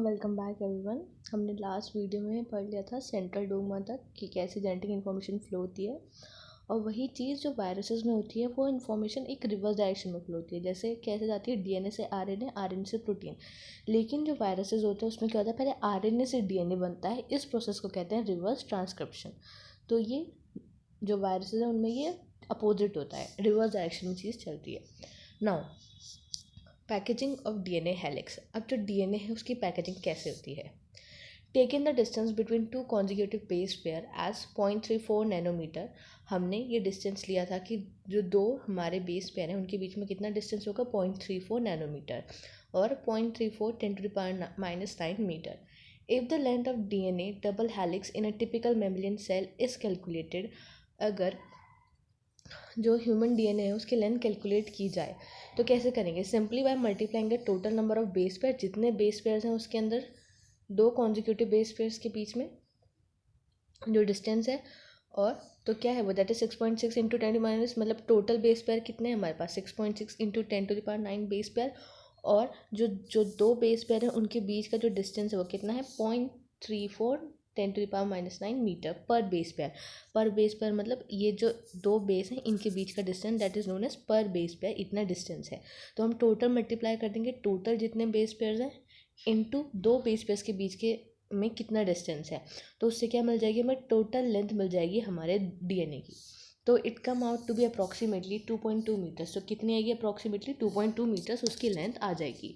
Welcome back everyone. हमने last video में पढ़ लिया था सेंट्रल डोग्मा तक कि कैसे जेनेटिक इन्फॉर्मेशन फ्लो होती है, और वही चीज़ जो वायरसेस में होती है वो इन्फॉर्मेशन एक रिवर्स डायरेक्शन में फ्लो होती है। जैसे कैसे जाती है डीएनए से आरएनए, आरएनए से प्रोटीन। लेकिन जो वायरसेस होते हैं उसमें क्या होता है, पहले आरएनए से डीएनए बनता है। इस प्रोसेस को कहते हैं रिवर्स ट्रांसक्रिप्शन। तो ये जो वायरसेस हैं उनमें ये अपोजिट होता है, रिवर्स डायरेक्शन में चीज़ चलती है। Now packaging of DNA helix. अब जो डीएनए है उसकी पैकेजिंग कैसे होती है। Taken the distance between two consecutive base pair as 0.34 nanometre. हमने ये डिस्टेंस लिया था कि जो दो हमारे बेस पेयर हैं उनके बीच में कितना डिस्टेंस होगा, 0.34 नैनोमीटर और 0.34 10⁻⁹ metre. If the length of DNA double helix in a typical membrane cell is calculated, अगर जो ह्यूमन डीएनए है उसकी लेंथ कैलकुलेट की जाए तो कैसे करेंगे, simply by multiplying the total number of base pair. जितने बेस पेयर्स हैं उसके अंदर दो कॉन्जिक्यूटिव बेस पेयर्स के बीच में जो डिस्टेंस है, और तो क्या है वो, दैट इज 6.6 इंटू 10⁻, मतलब टोटल बेस पेयर कितने हैं हमारे पास, 6.6 इंटू 10⁹ बेस पेयर। और जो जो दो बेस पेयर हैं उनके बीच का जो डिस्टेंस है वो कितना है, 0.34 10⁻⁹ metre per base pair. Per base pair मतलब ये जो दो बेस हैं इनके बीच का distance, that is known as per base pair, इतना डिस्टेंस है। तो हम टोटल मल्टीप्लाई कर देंगे टोटल जितने बेस पेयर्स हैं इनटू दो बेस पेयर्स के बीच के में कितना डिस्टेंस है, तो उससे क्या मिल जाएगी, हमें टोटल लेंथ मिल जाएगी हमारे डीएनए की। तो it come out to be approximately 2.2 metres. तो कितनी आएगी, अप्रॉक्सीमेटली 2.2 मीटर्स उसकी लेंथ आ जाएगी।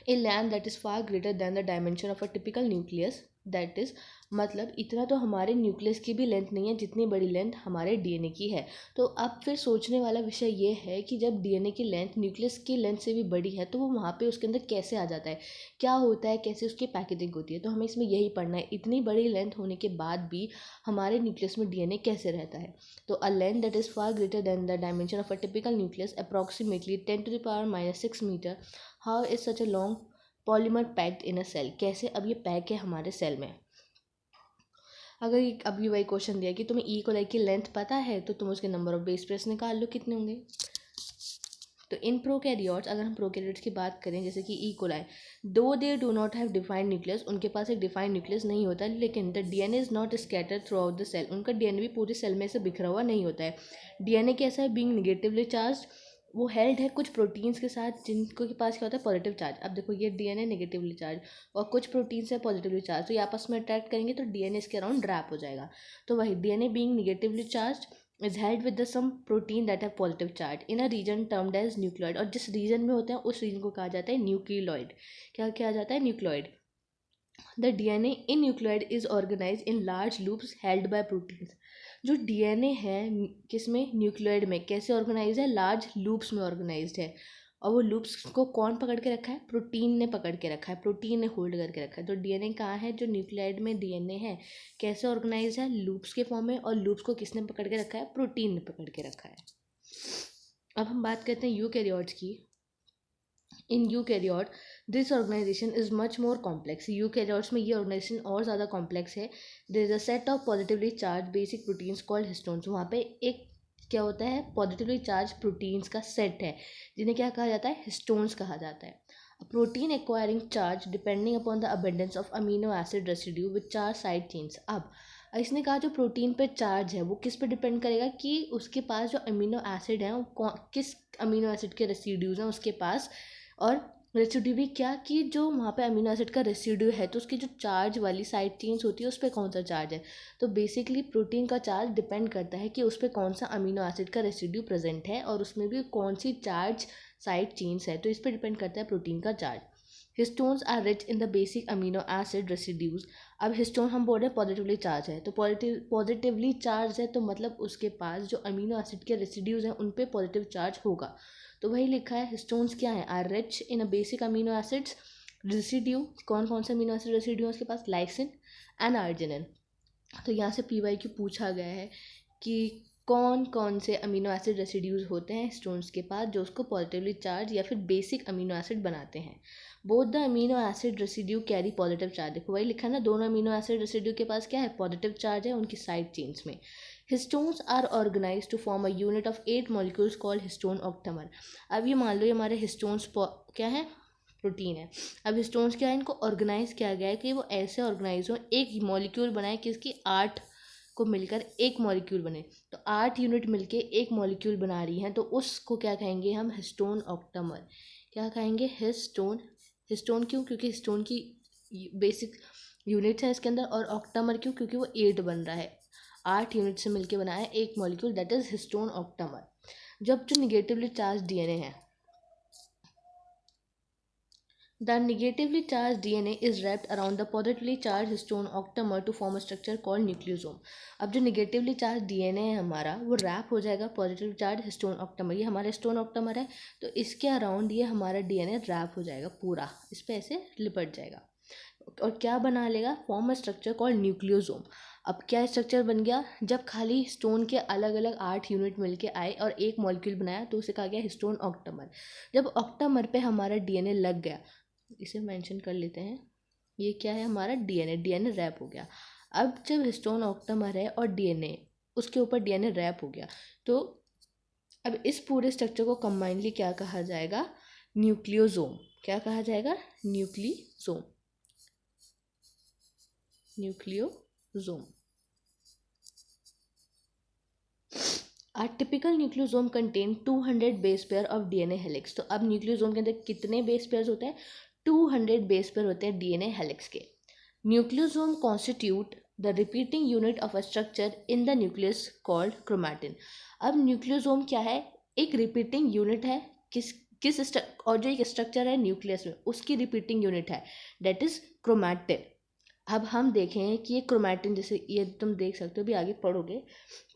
A land that is far greater than the dimension of a typical nucleus, that is मतलब इतना तो हमारे न्यूक्लियस की भी लेंथ नहीं है जितनी बड़ी लेंथ हमारे डीएनए की है। तो अब फिर सोचने वाला विषय ये है कि जब डीएनए की लेंथ न्यूक्लियस की लेंथ से भी बड़ी है तो वो वहाँ पे उसके अंदर कैसे आ जाता है, क्या होता है, कैसे उसकी पैकेजिंग होती है। तो हमें इसमें यही पढ़ना है, इतनी बड़ी लेंथ होने के बाद भी हमारे न्यूक्लियस में डीएनए कैसे रहता है। तो a length that is far greater than the dimension of a typical nucleus approximately 10⁻⁻⁶ metre. How is such a long polymer packed in a cell. कैसे अब ये पैक है हमारे सेल में। अगर ये अभी वही क्वेश्चन दिया कि तुम्हें ई कोलाई की लेंथ पता है तो तुम उसके नंबर ऑफ बेस पेयर्स निकाल लो कितने होंगे। तो इन प्रोकैरियोट्स, अगर हम प्रोकैरियोट्स की बात करें जैसे कि E coli, though they do not have defined nucleus, उनके पास एक डिफाइंड न्यूक्लियस नहीं होता, लेकिन the DNA is not scattered throughout the cell, उनका डीएनए भी पूरे सेल में से बिखरा हुआ नहीं होता है। डीएनए कैसा है, बीइंग नेगेटिवली चार्ज, वो हेल्ड है कुछ प्रोटीन्स के साथ जिनको के पास क्या होता है, पॉजिटिव चार्ज। अब देखो ये डीएनए नेगेटिवली चार्ज और कुछ प्रोटीन्स है पॉजिटिवली चार्ज, तो ये आपस में अट्रैक्ट करेंगे तो डीएनए इसके अराउंड रैप हो जाएगा। तो वही DNA being negatively charge is held with the some protein that have positive charge in a region termed as nucleoid, और जिस रीजन में होते हैं उस रीजन को कहा जाता है न्यूक्लियोइड। क्या कहा जाता है, nucleoid. The DNA in nucleoid is organise in large loops held by proteins. जो डीएनए है किसमें, न्यूक्लियोइड में, कैसे ऑर्गेनाइज है, लार्ज लूप्स में ऑर्गेनाइज्ड है। और वो लूप्स को कौन पकड़ के रखा है, प्रोटीन ने पकड़ के रखा है, प्रोटीन ने होल्ड करके रखा है। तो डीएनए कहाँ है, जो न्यूक्लियोइड में डीएनए है कैसे ऑर्गेनाइज है, लूप्स के फॉर्म में, और लूप्स को किसने पकड़ के रखा है, प्रोटीन ने पकड़ के रखा है। अब हम बात करते हैं यूकैरियोट्स की। In eukaryote this organisation is much more complex. Eukaryotes में ये ऑर्गेनाइजेशन और ज़्यादा कॉम्प्लेक्स है। There is a set of positively charge basic proteins called histones. वहाँ पे एक क्या होता है, पॉजिटिवली चार्ज प्रोटीन्स का सेट है जिन्हें क्या कहा जाता है, हिस्टोन्स कहा जाता है। Protein acquiring charge depending upon the abundance of amino acid residue with charge side chains. अब इसने कहा जो प्रोटीन पे चार्ज है वो किस पे डिपेंड करेगा, कि उसके पास जो अमीनो एसिड है वो किस अमीनो एसिड के रेसिड्यूज हैं उसके पास। और रेसिड्यू भी क्या, कि जो वहाँ पे अमीनो एसिड का रेसिड्यू है तो उसकी जो चार्ज वाली साइड चेन्स होती है उस पर कौन सा चार्ज है। तो बेसिकली प्रोटीन का चार्ज डिपेंड करता है कि उस पर कौन सा अमीनो एसिड का रेसिड्यू प्रेजेंट है और उसमें भी कौन सी चार्ज साइड चेन्स है, तो इस पर डिपेंड करता है प्रोटीन का charge. Histones are rich in the basic amino acid residues. अब हिस्टोन हम बोल रहे हैं पॉजिटिवली चार्ज है, तो पॉजिटिवली चार्ज है तो मतलब उसके पास जो अमीनो एसिड के रेसिड्यूज हैं उन पे पॉजिटिव चार्ज होगा। तो वही लिखा है, हिस्टोन्स क्या है, are rich in a basic amino acids residue. कौन कौन से अमीनो एसिड रेसिड्यू है उसके पास, लाइसिन एंड आर्जिनिन। तो यहाँ से PYQ पूछा गया है कि कौन कौन से अमीनो एसिड रेसिड्यूज होते हैं स्टोन्स के पास जो उसको पॉजिटिवली चार्ज या फिर बेसिक अमीनो एसिड बनाते हैं। Both the amino acid residue carry positive charge. देखो वही लिखा है ना, दोनों अमीनो एसिड रेसिड्यू के पास क्या है, पॉजिटिव चार्ज है उनकी साइड चेन्स में। Histones are organise to form a unit of 8 molecules called histone octamer. अब ये मान लो ये हमारे हिस्टोन्स क्या है, प्रोटीन है। अब हिस्टोन्स क्या है, इनको ऑर्गेनाइज किया गया है कि वो ऐसे ऑर्गेनाइज हो, एक मॉलिक्यूल बनाए कि इसकी 8 को मिलकर एक मॉलिक्यूल बने। तो 8 यूनिट मिलके एक मॉलिक्यूल बना रही हैं, तो उसको क्या कहेंगे हम, हिस्टोन ऑक्टामर। क्या कहेंगे, हिस्टोन। हिस्टोन क्यों, क्योंकि हिस्टोन की बेसिक यूनिट्स है इसके अंदर, और ऑक्टामर क्यों, क्योंकि वो 8 बन रहा है, 8 यूनिट से मिलके बनाया है एक molecule, that is histone octamer. जब जो निगेटिवली चार्ज डीएनए है, the negatively charged DNA is wrapped around the positively charged histone octamer to form a structure called nucleosome। अब जो निगेटिवली चार्ज डीएनए है हमारा, वो रैप हो जाएगा पॉजिटिव चार्ज हिस्टोन ऑक्टामर, ये हमारा हिस्टोन ऑक्टामर है, तो इसके अराउंड ये हमारा डीएनए रैप हो जाएगा पूरा, इस पर ऐसे लिपट जाएगा और क्या बना लेगा, form a structure called nucleosome. अब क्या स्ट्रक्चर बन गया, जब खाली हिस्टोन के अलग अलग 8 यूनिट मिलके आए और एक मॉलिक्यूल बनाया तो उसे कहा गया हिस्टोन ऑक्टामर। जब ऑक्टामर पे हमारा डीएनए लग गया, इसे मेंशन कर लेते हैं, ये क्या है हमारा डीएनए, डीएनए रैप हो गया। अब जब हिस्टोन ऑक्टामर है और डीएनए, उसके ऊपर डीएनए रैप हो गया, तो अब इस पूरे स्ट्रक्चर को कंबाइनली क्या कहा जाएगा, न्यूक्लियोसोम। क्या कहा जाएगा, nucleosome, nucleosome. A typical nucleosome contain 200 base pair of DNA helix. तो अब न्यूक्लियोसोम के अंदर कितने बेस पेयर्स होते हैं, 200 बेस पेयर होते हैं डीएनए हेलिक्स के। Nucleosome constitute the repeating unit of a structure in the nucleus called chromatin. अब न्यूक्लियोसोम क्या है, एक रिपीटिंग यूनिट है, और जो एक स्ट्रक्चर है न्यूक्लियस में, उसकी रिपीटिंग यूनिट है, डेट इज क्रोमैटिन। अब हम देखें कि ये क्रोमैटिन, जैसे ये तुम देख सकते हो, भी आगे पढ़ोगे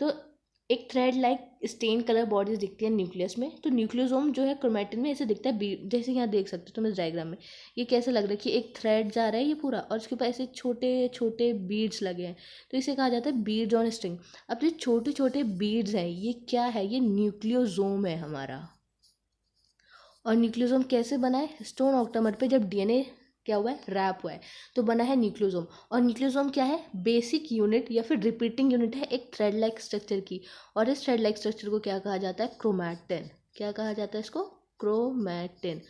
तो एक thread like stain colour bodies दिखती है न्यूक्लियस में, तो न्यूक्लियोसोम जो है क्रोमैटिन में ऐसे दिखता है बीड, जैसे यहाँ देख सकते हो तुम इस डायग्राम में, ये कैसे लग रहा है कि एक थ्रेड जा रहा है ये पूरा, और उसके ऊपर ऐसे छोटे छोटे बीड्स लगे हैं, तो इसे कहा जाता है बीड्स ऑन स्ट्रिंग। अब जो छोटे छोटे बीड्स हैं, ये क्या है, ये न्यूक्लियोसोम है हमारा। और न्यूक्लियोसोम कैसे बना है, हिस्टोन ऑक्टामर पे जब डीएनए क्या हुआ है, रैप हुआ है, तो बना है न्यूक्लियोसोम। और न्यूक्लियोसोम क्या है, बेसिक यूनिट या फिर रिपीटिंग यूनिट है एक थ्रेड लाइक स्ट्रक्चर की, और इस थ्रेड लाइक स्ट्रक्चर को क्या कहा जाता है, क्रोमैटिन। क्या कहा जाता है इसको, क्रोमैटिन।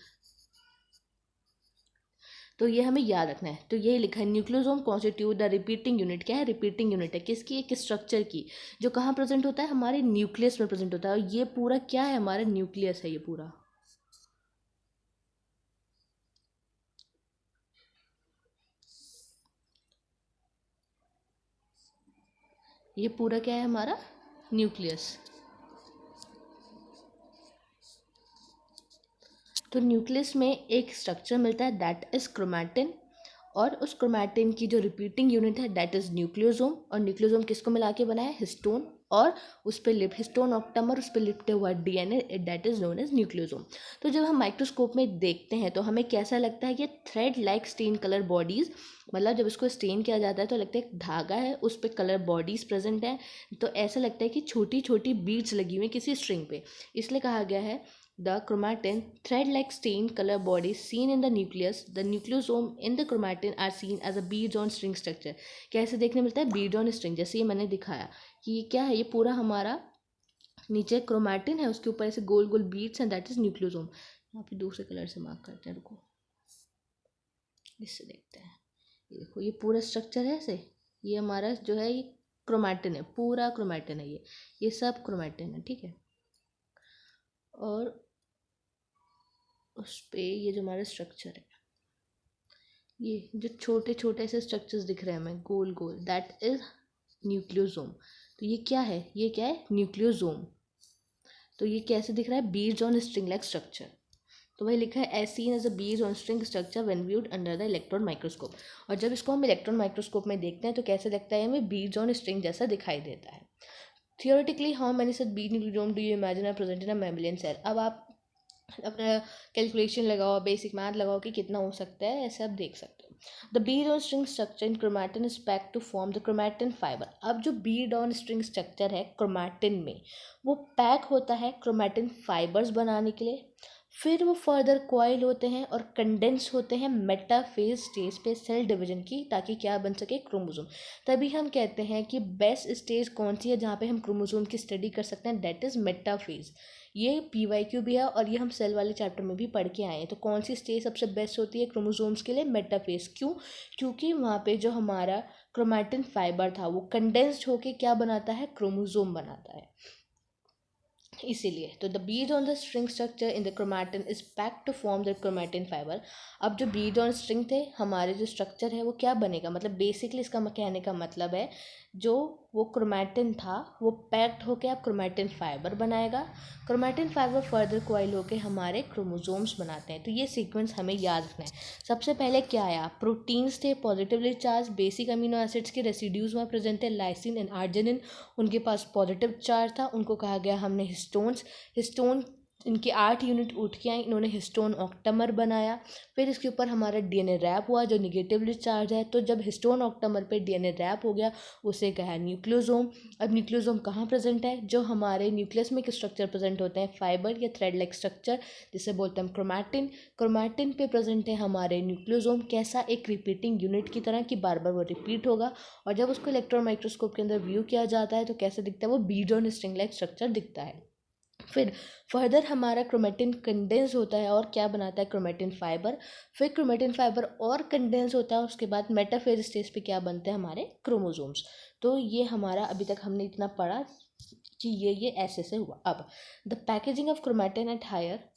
तो ये हमें याद रखना है, तो ये लिखा है, nucleosome constitute the repeating unit. क्या है, रिपीटिंग यूनिट है किसकी, एक स्ट्रक्चर की, जो कहाँ प्रेजेंट होता है, हमारे न्यूक्लियस में प्रेजेंट होता है, और ये पूरा क्या है, हमारा न्यूक्लियस है ये पूरा। ये पूरा क्या है हमारा, न्यूक्लियस। तो न्यूक्लियस में एक स्ट्रक्चर मिलता है, दैट इज क्रोमैटिन, और उस क्रोमैटिन की जो रिपीटिंग यूनिट है, दैट इज न्यूक्लियोसोम। और न्यूक्लियोसोम किसको मिला के बनाया है, हिस्टोन, और उस पर हिस्टोन ऑक्टामर, उस पर लिपटे हुआ DNA, that is known as nucleosome. तो जब हम माइक्रोस्कोप में देखते हैं तो हमें कैसा लगता है, कि thread like stain colour bodies, मतलब जब इसको स्टेन किया जाता है तो लगता है एक धागा है, उस पर कलर बॉडीज प्रेजेंट है, तो ऐसा लगता है कि छोटी छोटी बीड्स लगी हुई हैं किसी स्ट्रिंग पे, इसलिए कहा गया है the chromatin thread-like stained color bodies seen in the nucleus, the nucleosome in the chromatin are seen as a beads on string structure। कैसे देखने मिलता है, bead on string, जैसे ये मैंने दिखाया कि ये क्या है, ये पूरा हमारा नीचे क्रोमैटिन है, उसके ऊपर ऐसे गोल गोल बीड्स हैं, दैट इज न्यूक्लियोसोम। यहाँ पे दूसरे कलर से मार्क करते हैं, रुको इससे देखते हैं। ये देखो, ये पूरा स्ट्रक्चर है ऐसे, ये हमारा जो है ये क्रोमैटिन है, पूरा क्रोमैटिन है ये सब क्रोमैटिन है, ठीक है। और उस पर ये जो हमारा स्ट्रक्चर है, ये जो छोटे छोटे से स्ट्रक्चर्स दिख रहे हैं हमें गोल गोल, दैट इज न्यूक्लियोसोम। तो ये क्या है, ये क्या है, न्यूक्लियोसोम। तो ये कैसे दिख रहा है, beads on string like structure. तो वही लिखा है, as seen as a beads on string structure when viewed under the electron microscope. और जब इसको हम इलेक्ट्रॉन माइक्रोस्कोप में देखते हैं तो कैसे लगता है, हमें बीड्स ऑन स्ट्रिंग जैसा दिखाई देता है। Theoretically how many such bead nucleosome do you imagine are present in a mammalian cell. अब आप अपना कैलकुलेशन लगाओ, बेसिक मैथ लगाओ कि कितना हो सकता है, ऐसे आप देख सकते हो। The bead on string structure in chromatin is packed to form the chromatin fibre. अब जो बीड ऑन स्ट्रिंग स्ट्रक्चर है क्रोमैटिन में, वो पैक होता है क्रोमैटिन फाइबर्स बनाने के लिए, फिर वो फर्दर कॉइल होते हैं और कंडेंस होते हैं मेटाफेज स्टेज पे सेल डिवीजन की, ताकि क्या बन सके, क्रोमोसोम। तभी हम कहते हैं कि बेस्ट स्टेज कौन सी है जहाँ पे हम क्रोमोसोम की स्टडी कर सकते हैं, दैट इज मेटाफेज। ये PYQ भी है और ये हम सेल वाले चैप्टर में भी पढ़ के आए हैं। तो कौन सी स्टेज सबसे बेस्ट होती है क्रोमोसोम्स के लिए? मेटाफेज। क्यों? क्योंकि वहाँ पे जो हमारा क्रोमैटिन फाइबर था वो कंडेंस्ड होके क्या बनाता है? क्रोमोसोम बनाता है। इसीलिए तो the bead on the string structure in the chromatin is packed to form the chromatin fibre. अब जो बीड ऑन स्ट्रिंग थे, हमारे जो स्ट्रक्चर है वो क्या बनेगा? मतलब बेसिकली इसका कहने का मतलब है जो वो क्रोमैटिन था वो पैक्ड होके अब क्रोमैटिन फाइबर बनाएगा। क्रोमैटिन फाइबर फर्दर कॉइल होके हमारे क्रोमोसोम्स बनाते हैं। तो ये सीक्वेंस हमें याद रखना है। सबसे पहले क्या आया? प्रोटीन्स थे positively charge, basic amino acids के रेसिड्यूज वहाँ प्रेजेंट थे, लाइसिन एंड आर्जिनिन, उनके पास पॉजिटिव चार्ज था, उनको कहा गया हमने हिस्टोन इनकी 8 यूनिट उठ के आई, इन्होंने हिस्टोन ऑक्टामर बनाया। फिर इसके ऊपर हमारा DNA रैप हुआ जो निगेटिवली चार्ज है। तो जब हिस्टोन ऑक्टामर पे DNA रैप हो गया उसे कहा न्यूक्लियोसोम। अब न्यूक्लियोसोम कहाँ प्रेजेंट है? जो हमारे न्यूक्लियस में एक स्ट्रक्चर प्रेजेंट होते हैं फाइबर या थ्रेड लाइक स्ट्रक्चर जिसे बोलते हैं क्रोमैटिन। क्रोमैटिन पे प्रेजेंट है हमारे न्यूक्लियोसोम। कैसा? एक रिपीटिंग यूनिट की तरह कि बार बार वो रिपीट होगा। और जब उसको इलेक्ट्रॉन माइक्रोस्कोप के अंदर व्यू किया जाता है तो कैसे दिखता है? वो Beed on string like structure दिखता है। फिर फर्दर हमारा क्रोमैटिन कंडेंस होता है और क्या बनाता है? Chromatin fibre. फिर क्रोमैटिन फाइबर और कंडेंस होता है, उसके बाद मेटाफेज स्टेज पे क्या बनते हैं? हमारे क्रोमोसोम्स। तो ये हमारा अभी तक हमने इतना पढ़ा कि ये ऐसे से हुआ। अब the packaging of chromatin at higher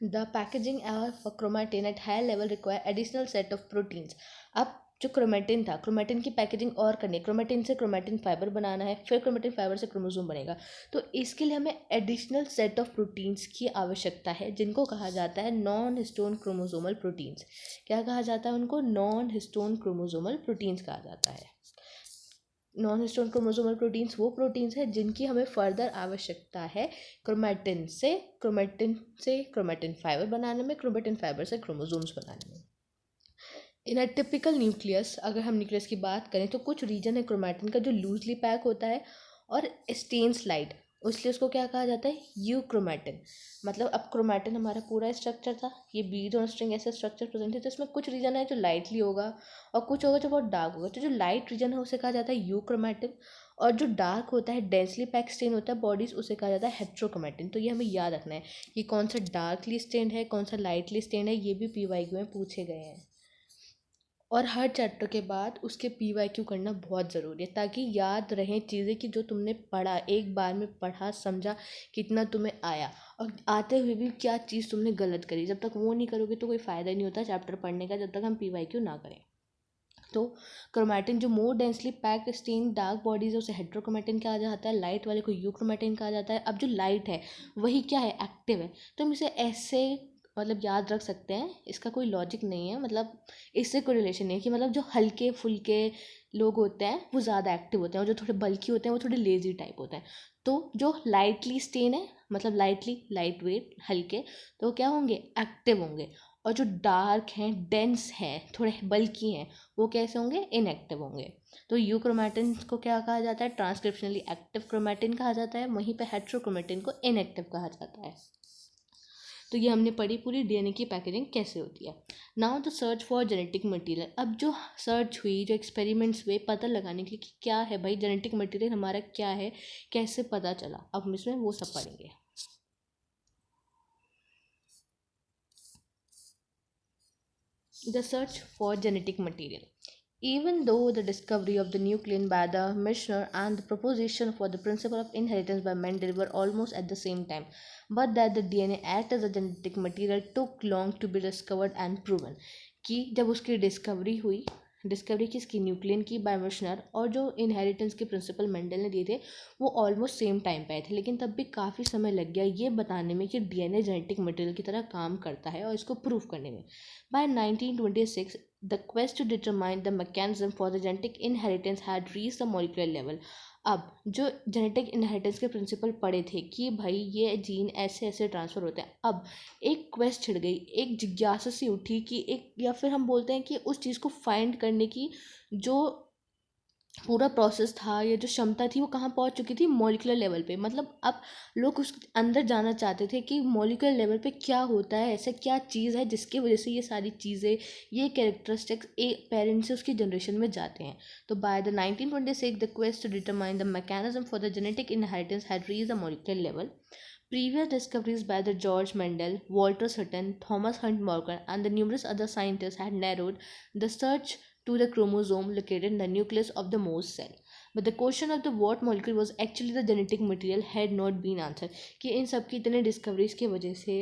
The packaging of chromatin at higher level require additional set of proteins. अब जो क्रोमेटिन था, क्रोमेटिन की पैकेजिंग और करनी है, क्रोमेटिन से क्रोमेटिन फाइबर बनाना है, फिर क्रोमेटिन फाइबर से क्रोमोसोम बनेगा। तो इसके लिए हमें एडिशनल सेट ऑफ प्रोटीन्स की आवश्यकता है जिनको कहा जाता है नॉन हिस्टोन क्रोमोसोमल प्रोटीन्स। क्या कहा जाता है उनको? नॉन हिस्टोन क्रोमोसोमल प्रोटीन्स कहा जाता है। नॉन हिस्टोन क्रोमोसोमल प्रोटीन्स वो प्रोटीन्स हैं जिनकी हमें फर्दर आवश्यकता है क्रोमैटिन से क्रोमैटिन फाइबर बनाने में, क्रोमैटिन फाइबर से क्रोमोसोम्स बनाने में। इन अ टिपिकल न्यूक्लियस, अगर हम न्यूक्लियस की बात करें तो कुछ रीजन है क्रोमैटिन का जो लूजली पैक होता है और स्टेन स्लाइड, इसलिए उसको क्या कहा जाता है? यूक्रोमैटिन। मतलब अब क्रोमैटिन हमारा पूरा स्ट्रक्चर था, ये बीड और स्ट्रिंग ऐसे स्ट्रक्चर प्रेजेंट है, तो इसमें कुछ रीजन है जो लाइटली होगा और कुछ होगा जो बहुत डार्क होगा। तो जो लाइट रीजन है उसे कहा जाता है यूक्रोमैटिन और जो डार्क होता है डेंसली पैक स्टेन होता है बॉडीज उसे कहा जाता है हेट्रोक्रोमैटिन। तो ये हमें याद रखना है कि कौन सा डार्कली स्टेन्ड है कौन सा लाइटली स्टेन्ड है, ये भी PYQ में पूछे गए हैं। और हर चैप्टर के बाद उसके PYQ करना बहुत ज़रूरी है ताकि याद रहें चीज़ें कि जो तुमने पढ़ा, एक बार में पढ़ा समझा कितना तुम्हें आया, और आते हुए भी क्या चीज़ तुमने गलत करी। जब तक वो नहीं करोगे तो कोई फ़ायदा ही नहीं होता चैप्टर पढ़ने का, जब तक हम PYQ ना करें। तो क्रोमैटिन जो more densely pack stain dark bodies है उसे हेट्रोक्रोमैटिन कहा जाता है, लाइट वाले को यूक्रोमैटिन कहा जाता है। अब जो लाइट है वही क्या है? एक्टिव है। तो हम इसे ऐसे मतलब याद रख सकते हैं, इसका कोई लॉजिक नहीं है, मतलब इससे कोई रिलेशन नहीं है कि मतलब जो हल्के फुल्के लोग होते हैं वो ज़्यादा एक्टिव होते हैं और जो थोड़े बल्कि होते हैं वो थोड़े लेजी टाइप होते हैं। तो जो लाइटली स्टेन है मतलब लाइट वेट हल्के, तो वो क्या होंगे? एक्टिव होंगे। और जो डार्क हैं डेंस हैं थोड़े बल्कि हैं वो कैसे होंगे? इनएक्टिव होंगे। तो यूक्रोमैटिन को क्या कहा जाता है? ट्रांसक्रिप्शनली एक्टिव क्रोमैटिन कहा जाता है, वहीं पे हेट्रोक्रोमैटिन को इनएक्टिव कहा जाता है। तो ये हमने पढ़ी पूरी DNA की पैकेजिंग कैसे होती है। Now the search for genetic material. अब जो सर्च हुई, जो एक्सपेरिमेंट्स हुए पता लगाने के लिए कि क्या है भाई जेनेटिक मटेरियल हमारा क्या है, कैसे पता चला, अब हम इसमें वो सब पढ़ेंगे। The search for genetic material. Even though the discovery of the nuclein by the Michener and the proposition for the principle of inheritance by Mendel were almost at the same time, but that the DNA act as a genetic material took long to be discovered and proven. कि जब उसकी discovery किसकी? Nucleon की bye मिशनर, और जो inheritance के principal Mendel ने दिए थे वो ऑलमोस्ट सेम टाइम पे आए थे, लेकिन तब भी काफ़ी समय लग गया ये बताने में कि DNA जेनेटिक मटेरियल की तरह काम करता है और इसको प्रूव करने में। By 1926, the quest to determine the mechanism for the genetic inheritance had reached the molecular level. अब जो जेनेटिक इनहेरिटेंस के प्रिंसिपल पढ़े थे कि भाई ये जीन ऐसे ऐसे ट्रांसफ़र होते हैं, अब एक क्वेस्ट छिड़ गई, एक जिज्ञासा सी उठी कि एक, या फिर हम बोलते हैं कि उस चीज़ को फाइंड करने की जो पूरा प्रोसेस था, या जो क्षमता थी वो कहाँ पहुँच चुकी थी, मॉलिक्यूलर लेवल पे। मतलब अब लोग उस अंदर जाना चाहते थे कि मॉलिक्यूलर लेवल पे क्या होता है, ऐसा क्या चीज़ है जिसकी वजह से ये सारी चीज़ें, ये कैरेक्टरिस्टिक्स एक पेरेंट्स से उसकी जनरेशन में जाते हैं। तो by the 1926 the quest to determine the mechanism for the genetic inheritance had reached the molecular level. Previous discoveries by the George Mendel, Walter Sutton, Thomas Hunt Morgan, and the numerous other scientists had narrowed the search to the chromosome located in the nucleus of the Morse cell. But the question of the what molecule was actually the genetic material had not been answered. कि इन सब की इतने discoveries की वजह से,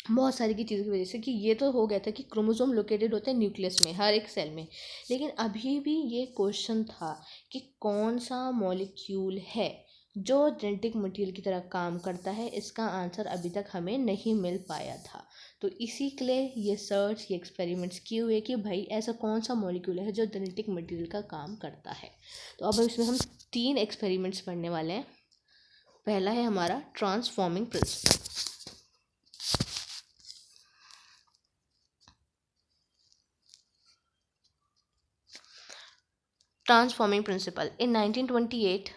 बहुत सारी की चीज़ों की वजह से, कि ये तो हो गया था कि क्रोमोसोम लोकेटेड होते हैं न्यूक्लियस में, हर एक सेल में, लेकिन अभी भी ये क्वेश्चन था कि कौन सा मॉलिक्यूल है जो जेनेटिक मटेरियल की तरह काम करता है। इसका आंसर अभी तक हमें नहीं मिल पाया था। तो इसी के लिए ये सर्च, ये एक्सपेरिमेंट्स किए हुए कि भाई ऐसा कौन सा मॉलिक्यूल है जो जेनेटिक मटेरियल का काम करता है। तो अब इसमें हम 3 एक्सपेरिमेंट्स पढ़ने वाले हैं। पहला है हमारा transforming principle. Transforming principle. In 1928,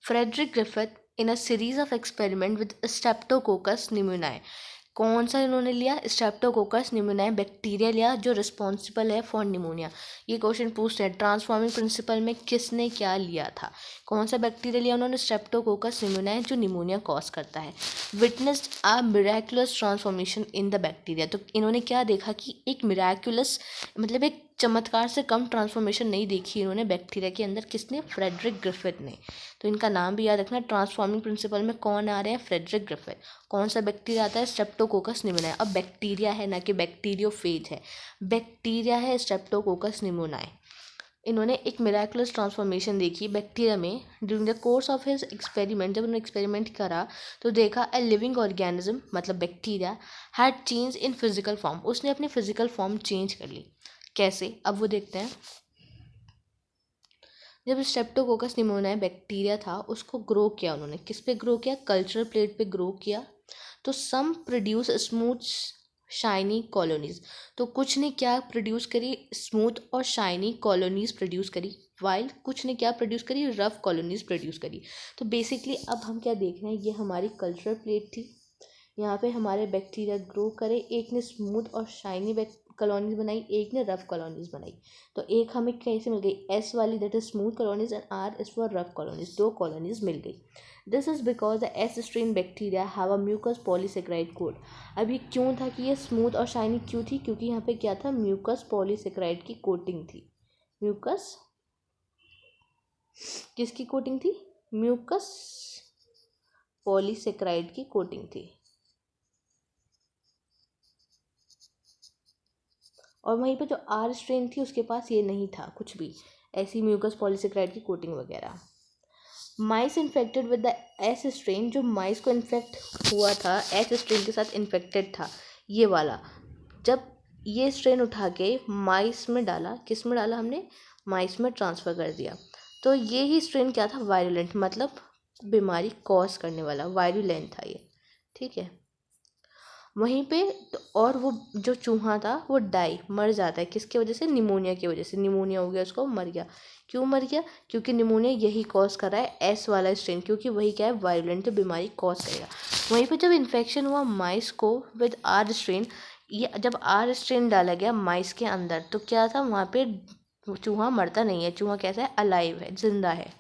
Frederick Griffith, in a series of experiments with Streptococcus pneumoniae, कौन सा इन्होंने लिया, स्ट्रेप्टोकोकस निमोनिया बैक्टीरिया लिया जो रिस्पॉन्सिबल है फॉर निमोनिया। ये क्वेश्चन पूछते हैं ट्रांसफॉर्मिंग प्रिंसिपल में किसने क्या लिया था, कौन सा बैक्टीरिया लिया उन्होंने, स्ट्रेप्टोकोकस निमोनिया जो निमोनिया कॉज करता है। Witnessed a miraculous transformation in the bacteria, तो इन्होंने क्या देखा कि एक मिराकुलस, मतलब एक चमत्कार से कम ट्रांसफॉर्मेशन नहीं देखी इन्होंने बैक्टीरिया के अंदर। किसने, फ्रेडरिक ग्रिफिथ ने। तो इनका नाम भी याद रखना, ट्रांसफॉर्मिंग प्रिंसिपल में कौन आ रहे हैं, फ्रेडरिक ग्रिफिथ। कौन सा बैक्टीरिया आता है, स्ट्रेप्टोकोकस निमोनिया। अब बैक्टीरिया है ना कि बैक्टीरियोफेज है, बैक्टीरिया है स्ट्रेप्टोकोकस निमोनिया। इन्होंने एक मिराकुलस ट्रांसफॉर्मेशन देखी बैक्टीरिया में during the course of his experiment. जब उन्होंने एक्सपेरिमेंट करा तो देखा ए लिविंग ऑर्गेनिज्म, मतलब bacteria, had change in physical form, उसने अपनी फिजिकल फॉर्म चेंज कर ली। कैसे, अब वो देखते हैं। जब स्ट्रेप्टोकोकस निमोनिया बैक्टीरिया था उसको ग्रो किया उन्होंने, किस पे ग्रो किया, कल्चरल प्लेट पे ग्रो किया। तो सम प्रोड्यूस स्मूथ शाइनी कॉलोनीज, तो कुछ ने क्या प्रोड्यूस करी, स्मूथ और शाइनी कॉलोनीज प्रोड्यूस करी, वाइल कुछ ने क्या प्रोड्यूस करी, रफ कॉलोनीज प्रोड्यूस करी। तो बेसिकली अब हम क्या देख रहे हैं, ये हमारी कल्चरल प्लेट थी, यहाँ पे हमारे बैक्टीरिया ग्रो करे, एक ने स्मूथ और शाइनी कॉलोनीज बनाई, एक ने रफ कॉलोनीज बनाई। तो एक हमें कैसे मिल गई, एस वाली, that is smooth colonies, and R is for rough colonies, 2 colonies मिल गई। This is because the S strain bacteria have a mucus polysaccharide coat. अब ये क्यों था कि ये स्मूथ और शाइनी क्यों थी, क्योंकि यहाँ पे क्या था, म्यूकस पॉलीसेक्राइड की कोटिंग थी। म्यूकस किसकी कोटिंग थी, म्यूकस पॉलीसेक्राइड की कोटिंग थी। और वहीं पर जो आर स्ट्रेन थी उसके पास ये नहीं था कुछ भी, ऐसी म्यूकस पॉलीसेक्राइड की कोटिंग वगैरह। Mice infected with the S strain, जो माइस को इन्फेक्ट हुआ था एस स्ट्रेन के साथ इन्फेक्टेड था, ये वाला, जब ये स्ट्रेन उठा के माइस में डाला, किस में डाला हमने, माइस में ट्रांसफ़र कर दिया। तो ये ही स्ट्रेन क्या था, वायरुलेंट, मतलब बीमारी कॉज करने वाला, वायरुलेंट था ये, ठीक है। वहीं पे तो और वो जो चूहा था वो डाई, मर जाता है, किसकी वजह से, निमोनिया की वजह से, निमोनिया हो गया उसको, मर गया। क्यों मर गया, क्योंकि निमोनिया यही कॉज कर रहा है, एस वाला स्ट्रेन, क्योंकि वही क्या है, वायलेंट, तो बीमारी कॉज करेगा। वहीं पे जब इन्फेक्शन हुआ माइस को विद आर स्ट्रेन, ये जब आर स्ट्रेन डाला गया माइस के अंदर तो क्या था, वहाँ पे चूहा मरता नहीं है, चूहा कैसा है, अलाइव है, जिंदा है।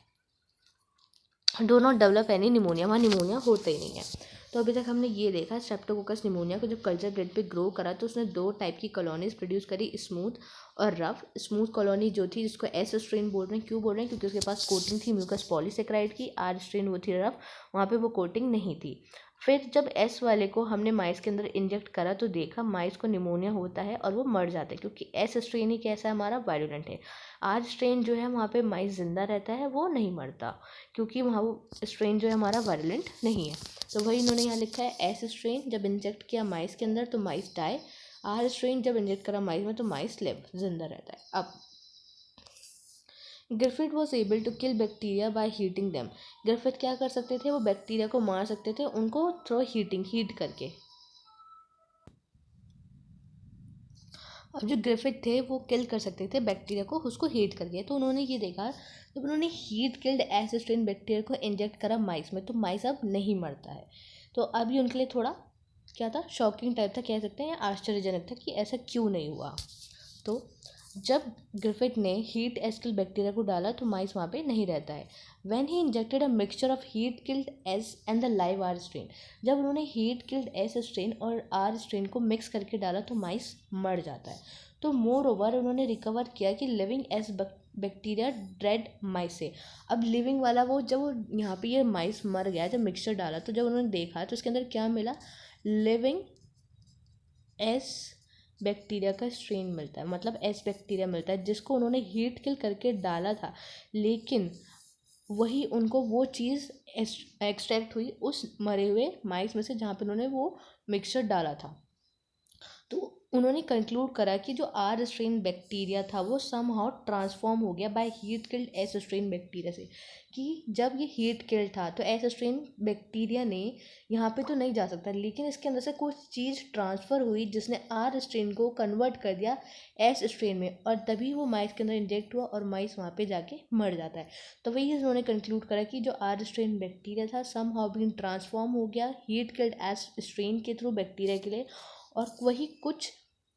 Do not develop any pneumonia, वहाँ निमोनिया होता ही नहीं है। तो अभी तक हमने ये देखा स्ट्रेप्टोकोकस निमोनिया को जब कल्चर प्लेट पे ग्रो करा तो उसने 2 टाइप की कॉलोनीज प्रोड्यूस करी, स्मूथ और रफ। स्मूथ कॉलोनी जो थी जिसको एस स्ट्रेन बोल रहे हैं, क्यों बोल रहे हैं, क्योंकि उसके पास कोटिंग थी म्यूकस पॉलीसेक्राइड की। आर स्ट्रेन वो थी रफ, वहाँ पे वो कोटिंग नहीं थी। फिर जब एस वाले को हमने माइस के अंदर इंजेक्ट करा तो देखा माइस को निमोनिया होता है और वो मर जाता है, क्योंकि एस स्ट्रेन ही कैसा है, हमारा वायरुलेंट है। आर स्ट्रेन जो है वहाँ पे माइस जिंदा रहता है, वो नहीं मरता, क्योंकि वहाँ वो स्ट्रेन जो है हमारा वायरुलेंट नहीं है। तो वही इन्होंने यहाँ लिखा है, एस स्ट्रेन जब इंजेक्ट किया माइस के अंदर तो माइस डाई, आर स्ट्रेन जब इंजेक्ट करा माइस में तो माइस लिव, जिंदा रहता है। अब Griffith was able to kill bacteria by heating them. Griffith क्या कर सकते थे, वो बैक्टीरिया को मार सकते थे उनको थ्रू हीटिंग, हीट करके। अब जो ग्रिफिथ थे वो किल कर सकते थे बैक्टीरिया को, उसको हीट करके। तो उन्होंने ये देखा, जब उन्होंने heat killed S strain bacteria को इंजेक्ट करा माइस में, तो माइस अब नहीं मरता है। तो अब ये उनके लिए थोड़ा क्या था, शॉकिंग टाइप था कह सकते हैं, या आश्चर्यजनक था कि ऐसा क्यों नहीं हुआ। तो जब ग्रिफिथ ने हीट एस किल्ड बैक्टीरिया को डाला तो माइस वहाँ पे नहीं रहता है। When he injected a mixture of heat killed S and the live R strain, जब उन्होंने हीट किल्ड एस स्ट्रेन और आर स्ट्रेन को मिक्स करके डाला तो माइस मर जाता है। तो मोर ओवर उन्होंने रिकवर किया कि living S bacteria dead mice से। अब लिविंग वाला वो, जब वो यहाँ पे ये माइस मर गया, जब मिक्सचर डाला तो जब उन्होंने देखा तो उसके अंदर क्या मिला, लिविंग एस बैक्टीरिया का स्ट्रेन मिलता है, मतलब एस बैक्टीरिया मिलता है जिसको उन्होंने हीट किल करके डाला था, लेकिन वही उनको वो चीज़ एक्सट्रैक्ट हुई उस मरे हुए माइस में से जहाँ पे उन्होंने वो मिक्सचर डाला था। तो उन्होंने कंक्लूड करा कि जो आर स्ट्रेन बैक्टीरिया था वो समहाउ ट्रांसफॉर्म हो गया by heat killed S strain bacteria से, कि जब ये हीट किल्ड था तो एस स्ट्रेन बैक्टीरिया ने यहाँ पे तो नहीं जा सकता, लेकिन इसके अंदर से कुछ चीज़ ट्रांसफ़र हुई जिसने आर स्ट्रेन को कन्वर्ट कर दिया एस स्ट्रेन में, और तभी वो माइस के अंदर इंजेक्ट हुआ और माइस वहाँ पे जाके मर जाता है। तो वही उन्होंने कंक्लूड करा कि जो आर स्ट्रेन बैक्टीरिया था समहाउ बीन ट्रांसफॉर्म हो गया हीट किल्ड एस स्ट्रेन के थ्रू बैक्टीरिया के लिए, और वही कुछ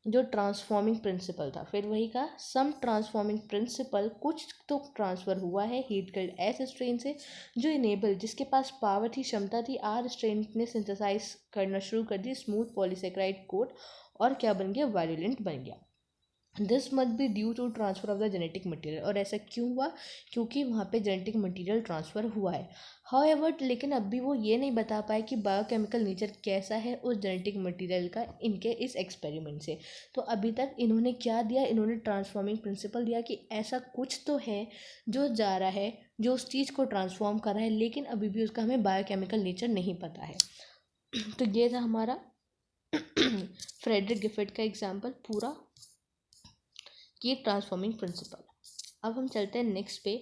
जो ट्रांसफॉर्मिंग प्रिंसिपल था, फिर वही का सम ट्रांसफॉर्मिंग प्रिंसिपल कुछ तो ट्रांसफ़र हुआ है हीट किल्ड एस स्ट्रेन से, जो इनेबल, जिसके पास पावर थी, क्षमता थी, आर स्ट्रेन ने सिंथेसाइज करना शुरू कर दी स्मूथ पॉलीसेकेराइड कोड, और क्या बन गया, वायलेंट बन गया। This must be due to transfer of the genetic material, और ऐसा क्यों हुआ, क्योंकि वहाँ पे जेनेटिक मटेरियल ट्रांसफ़र हुआ है। हाउएवर, लेकिन अब भी वो ये नहीं बता पाए कि बायोकेमिकल नेचर कैसा है उस जेनेटिक मटेरियल का इनके इस एक्सपेरिमेंट से। तो अभी तक इन्होंने क्या दिया, इन्होंने ट्रांसफॉर्मिंग प्रिंसिपल दिया कि ऐसा कुछ तो है जो जा रहा है, जो उस चीज़ को ट्रांसफॉर्म कर रहा है, लेकिन अभी भी उसका हमें बायोकेमिकल नेचर नहीं पता है। तो ये था हमारा फ्रेडरिक गिफिथ का एग्जाम्पल पूरा, ये ट्रांसफॉर्मिंग प्रिंसिपल। अब हम चलते हैं नेक्स्ट पे,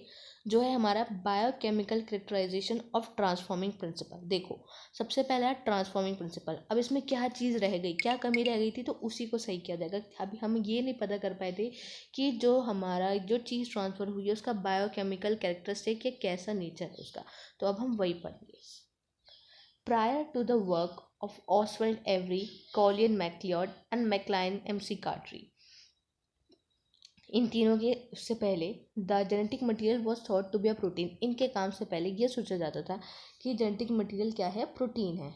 जो है हमारा biochemical characterisation of transforming principle. देखो, सबसे पहला है ट्रांसफॉर्मिंग प्रिंसिपल। अब इसमें क्या चीज़ रह गई, क्या कमी रह गई थी, तो उसी को सही किया जाएगा। अभी हम ये नहीं पता कर पाए थे कि जो हमारा जो चीज़ ट्रांसफ़र हुई है उसका बायोकेमिकल कैरेक्टरिस्टिक या कैसा नेचर है उसका, तो अब हम वही पढ़ेंगे। Prior to the work of Oswald Avery, Colin MacLeod and Maclyn MC Carty, इन तीनों के उससे पहले the genetic material was thought to be a protein. इनके काम से पहले ये सोचा जाता था कि जेनेटिक मटेरियल क्या है, प्रोटीन है।